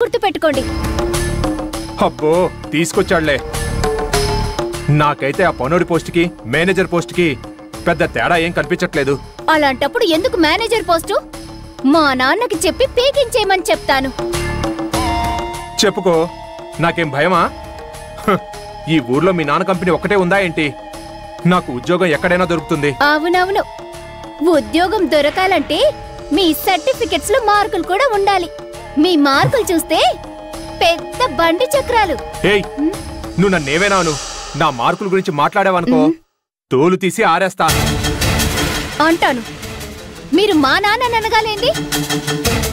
గుర్తు పెట్టుకోండి. అబ్బో తీసుకొచ్చాడులే. నాకైతే ఆ పనోడి పోస్ట్కి మేనేజర్ పోస్ట్కి పెద్ద తేడా ఏం కనిపించట్లేదు. అలాంటప్పుడు ఎందుకు మేనేజర్ పోస్టు? మా నాన్నకి చెప్పి పీకించేయమని చెప్తాను. చెప్పుకో, నాకేం భయమా? ఈ ఊర్లో మీ నాన్న కంపెనీ ఒక్కటే ఉందా ఏంటి? నాకు ఉద్యోగం ఎక్కడైనా దొరుకుతుంది. అవునవును, ఉద్యోగం దొరకాలంటే మీ సర్టిఫికెట్స్ లో మార్కులు కూడా ఉండాలి. మీ మార్కులు చూస్తే పెద్ద బండి చక్రాలు. ఏయ్, నువ్వు నన్నేవేనాను? నా మార్కుల గురించి మాట్లాడావనుకో తోలు తీసి ఆరేస్తా అంటాను. మీరు మా నాన్న అనగాలేంది?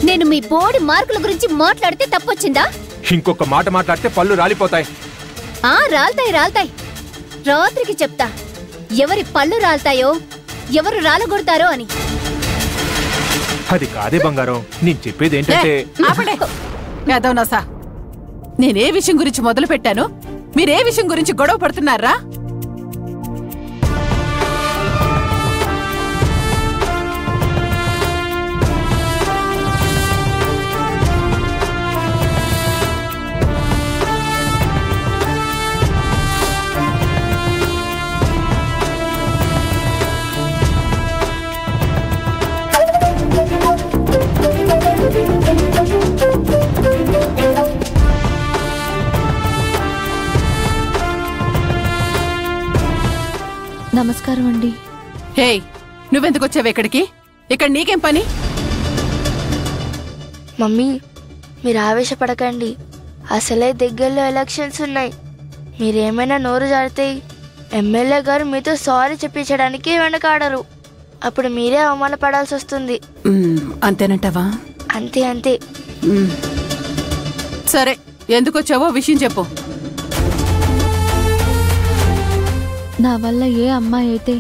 నేను మీ బోర్డు మార్కుల గురించి మాట్లాడితే తప్పొచ్చిందా? ఇంకొక మాట మాట్లాడితే పళ్ళు రాలిపోతాయి. రాల్తాయి. రాత్రికి చెప్తా ఎవరి పళ్ళు రాల్తాయో, ఎవరు రాలగొడతారో అని. అది కాదే బంగారం, నేను చెప్పేది ఏంటంటే నేనే విషయం గురించి మొదలు పెట్టాను, మీరే విషయం గురించి గొడవ పడుతున్నారా? నమస్కారం అండి. హే, నువ్వెందుకు వచ్చావు ఇక్కడికి? ఇక్కడ నీకేం పని? మమ్మీ, మీరు ఆవేశపడకండి. అసలే దగ్గరలో ఎలక్షన్స్ ఉన్నాయి. మీరేమైనా నోరు జారితే ఎమ్మెల్యే గారు మీతో సారీ చెప్పించడానికి వెనకాడరు. అప్పుడు మీరే అవమానపడాల్సి వస్తుంది. అంతేనంటావా? అంతే. సరే, ఎందుకు వచ్చావో విషయం చెప్పు. నా వల్ల ఏ అమ్మాయి అయితే